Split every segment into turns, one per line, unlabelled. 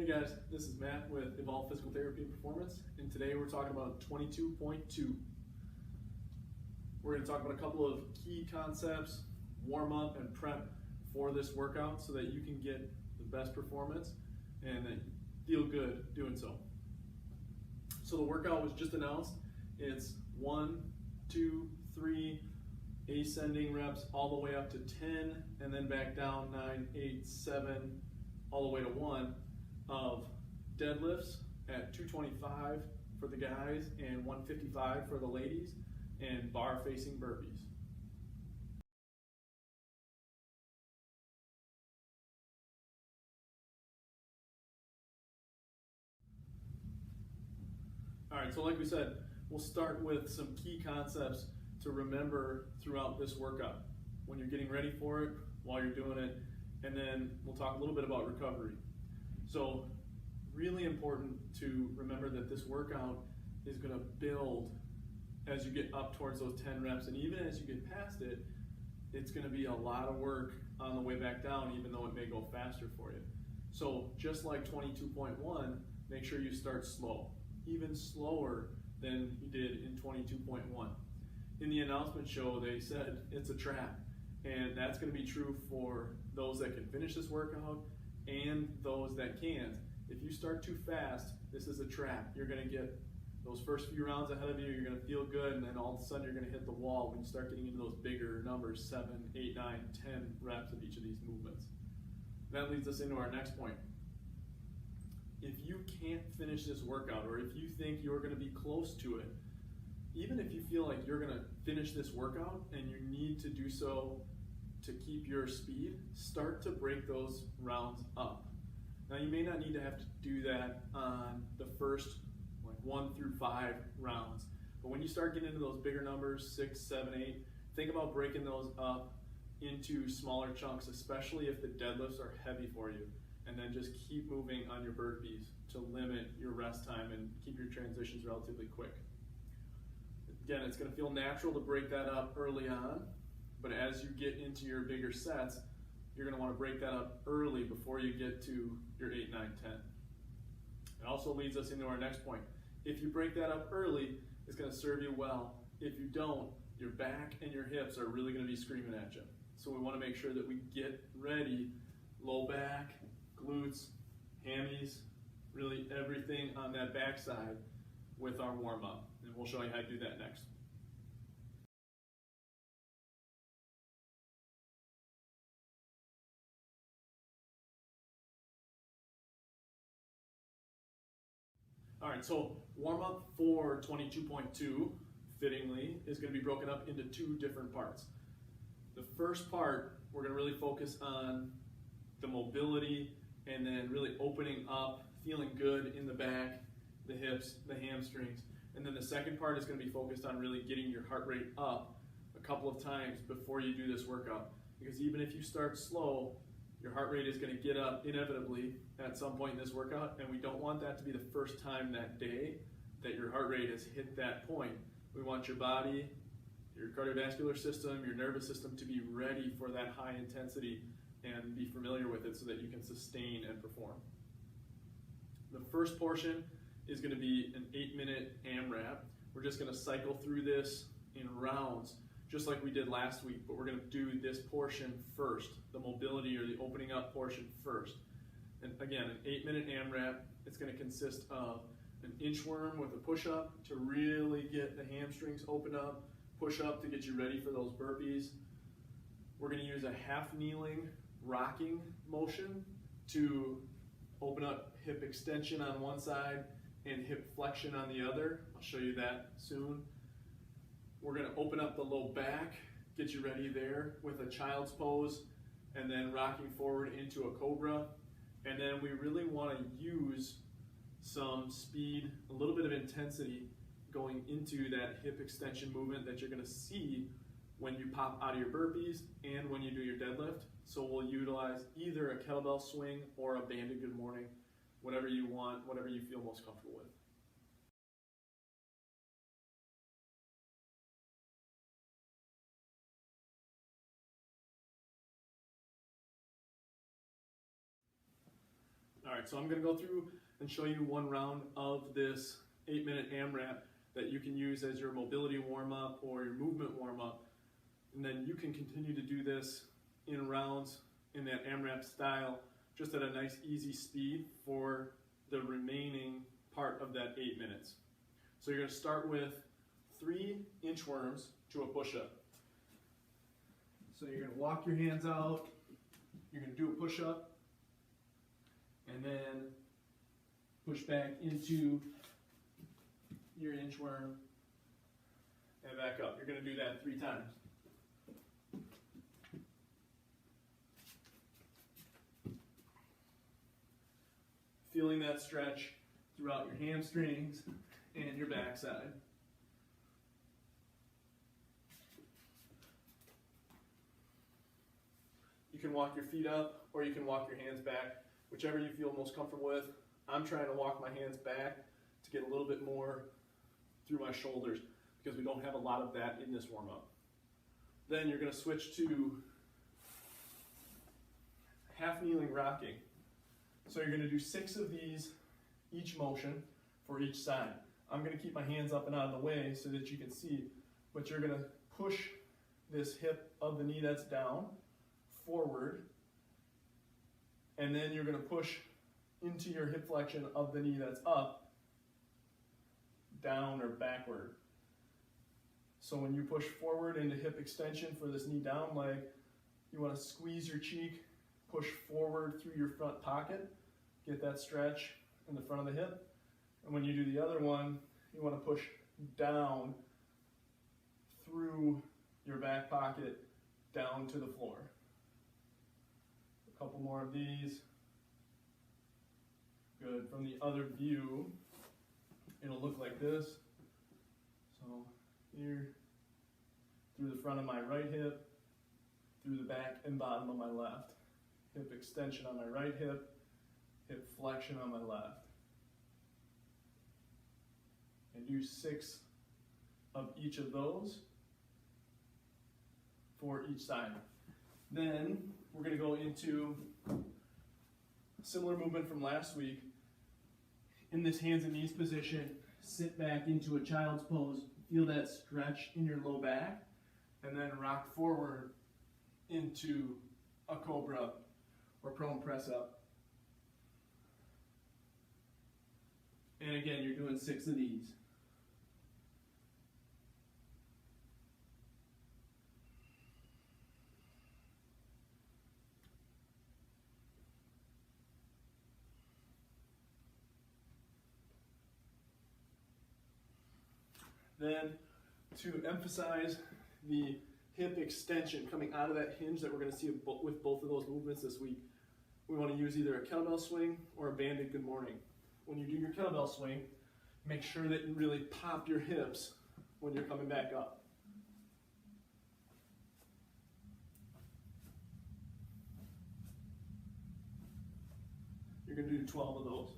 Hey guys, this is Matt with Evolve Physical Therapy and Performance, and today we're talking about 22.2. We're going to talk about a couple of key concepts, warm up and prep for this workout so that you can get the best performance and feel good doing so. So the workout was just announced. It's 1, 2, 3 ascending reps all the way up to 10, and then back down 9, 8, 7, all the way to 1 of deadlifts at 225 for the guys and 155 for the ladies, and bar facing burpees. All right, so like we said, we'll start with some key concepts to remember throughout this workout when you're getting ready for it, while you're doing it, and then we'll talk a little bit about recovery. So really important to remember that this workout is going to build as you get up towards those 10 reps, and even as you get past it, it's going to be a lot of work on the way back down, even though it may go faster for you. So just like 22.1, make sure you start slow, even slower than you did in 22.1. In the announcement show, they said it's a trap, and that's going to be true for those that can finish this workout and those that can't. If you start too fast, this is a trap. You're going to get those first few rounds ahead of you, you're going to feel good, and then all of a sudden you're going to hit the wall when you start getting into those bigger numbers, 7, 8, 9, 10 reps of each of these movements. That leads us into our next point. If you can't finish this workout, or if you think you're going to be close to it, even if you feel like you're going to finish this workout and you need to do so to keep your speed, start to break those rounds up. Now you may not need to have to do that on the first 1 through 5 rounds, but when you start getting into those bigger numbers, 6, 7, 8, think about breaking those up into smaller chunks, especially if the deadlifts are heavy for you, and then just keep moving on your burpees to limit your rest time and keep your transitions relatively quick. Again, it's going to feel natural to break that up early on, but as you get into your bigger sets, you're going to want to break that up early before you get to your 8, 9, 10. It also leads us into our next point. If you break that up early, it's going to serve you well. If you don't, your back and your hips are really going to be screaming at you. So we want to make sure that we get ready, low back, glutes, hammies, really everything on that backside with our warm-up. And we'll show you how to do that next. All right, so warm-up for 22.2, fittingly, is going to be broken up into 2 different parts. The first part, we're going to really focus on the mobility and then really opening up, feeling good in the back, the hips, the hamstrings. And then the second part is going to be focused on really getting your heart rate up a couple of times before you do this workout. Because even if you start slow, your heart rate is going to get up inevitably at some point in this workout, and we don't want that to be the first time that day that your heart rate has hit that point. We want your body, your cardiovascular system, your nervous system to be ready for that high intensity and be familiar with it so that you can sustain and perform. The first portion is going to be an 8-minute AMRAP. We're just going to cycle through this in rounds, just like we did last week, but we're going to do this portion first, the mobility or the opening up portion first. And again, an 8-minute AMRAP, it's going to consist of an inchworm with a push-up to really get the hamstrings open up, push-up to get you ready for those burpees. We're going to use a half-kneeling rocking motion to open up hip extension on one side and hip flexion on the other. I'll show you that soon. We're going to open up the low back, get you ready there with a child's pose, and then rocking forward into a cobra. And then we really want to use some speed, a little bit of intensity going into that hip extension movement that you're going to see when you pop out of your burpees and when you do your deadlift. So we'll utilize either a kettlebell swing or a banded good morning, whatever you want, whatever you feel most comfortable with. All right, right, so I'm gonna go through and show you one round of this 8-minute AMRAP that you can use as your mobility warm-up or your movement warm-up. And then you can continue to do this in rounds in that AMRAP style, just at a nice easy speed for the remaining part of that 8 minutes. So you're gonna start with 3 inchworms to a push-up. So you're gonna walk your hands out, you're gonna do a push-up, and then push back into your inchworm and back up. You're gonna do that 3 times. Feeling that stretch throughout your hamstrings and your backside. You can walk your feet up or you can walk your hands back, whichever you feel most comfortable with. I'm trying to walk my hands back to get a little bit more through my shoulders because we don't have a lot of that in this warm-up. Then you're going to switch to half kneeling rocking. So you're going to do 6 of these each motion for each side. I'm going to keep my hands up and out of the way so that you can see, but you're going to push this hip of the knee that's down forward, and then you're going to push into your hip flexion of the knee that's up, down or backward. So when you push forward into hip extension for this knee down leg, you want to squeeze your cheek, push forward through your front pocket, get that stretch in the front of the hip. And when you do the other one, you want to push down through your back pocket down to the floor. A couple more of these. Good. From the other view, it'll look like this. So here, through the front of my right hip, through the back and bottom of my left. Hip extension on my right hip, hip flexion on my left. And do 6 of each of those for each side. Then we're going to go into a similar movement from last week. In this hands and knees position, sit back into a child's pose. Feel that stretch in your low back, and then rock forward into a cobra or prone press up. And again, you're doing 6 of these. Then, to emphasize the hip extension coming out of that hinge that we're going to see with both of those movements this week, we want to use either a kettlebell swing or a banded good morning. When you do your kettlebell swing, make sure that you really pop your hips when you're coming back up. You're going to do 12 of those.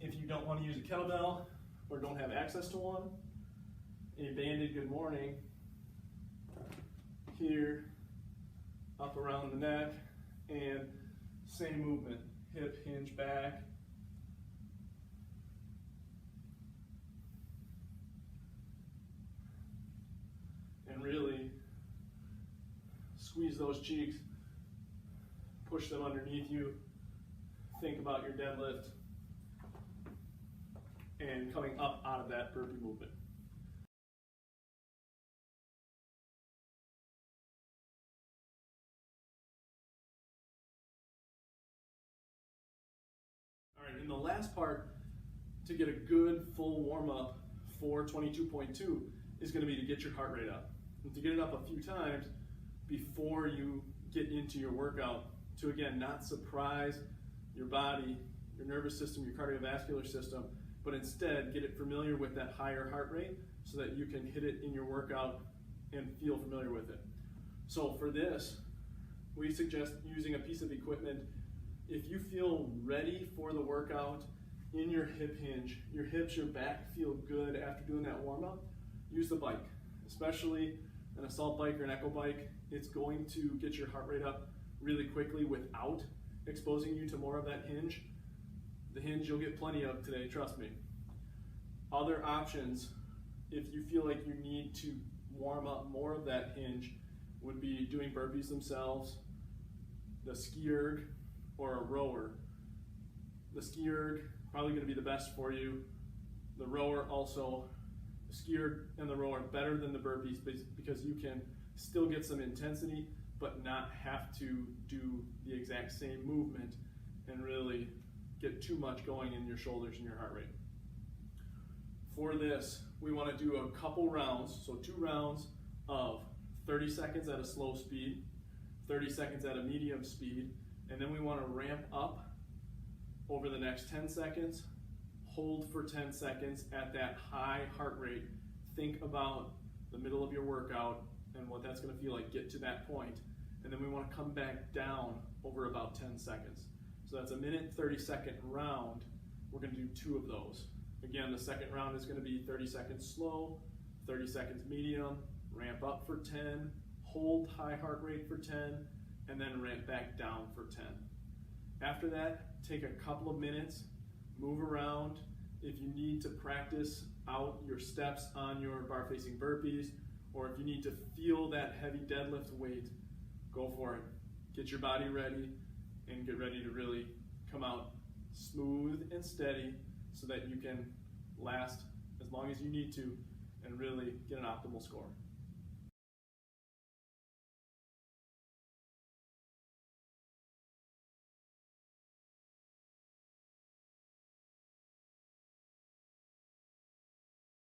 If you don't want to use a kettlebell or don't have access to one, a banded good morning here, up around the neck, and same movement, hip hinge back, and really squeeze those cheeks, push them underneath you, think about your deadlift, and coming up out of that burpee movement. All right, in the last part, to get a good full warm-up for 22.2 is going to be to get your heart rate up. And to get it up a few times before you get into your workout, to again, not surprise your body, your nervous system, your cardiovascular system, but instead get it familiar with that higher heart rate so that you can hit it in your workout and feel familiar with it. So for this, we suggest using a piece of equipment. If you feel ready for the workout in your hip hinge, your hips, your back feel good after doing that warm-up, use the bike, especially an assault bike or an echo bike. It's going to get your heart rate up really quickly without exposing you to more of that hinge, the hinge you'll get plenty of today, trust me. Other options, if you feel like you need to warm up more of that hinge, would be doing burpees themselves, the ski erg, or a rower. The ski erg, probably going to be the best for you. The rower also, the ski erg and the rower better than the burpees because you can still get some intensity but not have to do the exact same movement and really get too much going in your shoulders and your heart rate. For this, we want to do a couple rounds, so 2 rounds of 30 seconds at a slow speed, 30 seconds at a medium speed, and then we want to ramp up over the next 10 seconds, hold for 10 seconds at that high heart rate. Think about the middle of your workout and what that's going to feel like, get to that point, and then we want to come back down over about 10 seconds. So that's a minute 30-second round. We're going to do 2 of those. Again, the second round is going to be 30 seconds slow, 30 seconds medium, ramp up for 10, hold high heart rate for 10, and then ramp back down for 10. After that, take a couple of minutes, move around. If you need to practice out your steps on your bar facing burpees, or if you need to feel that heavy deadlift weight, go for it. Get your body ready and get ready to really come out smooth and steady so that you can last as long as you need to and really get an optimal score.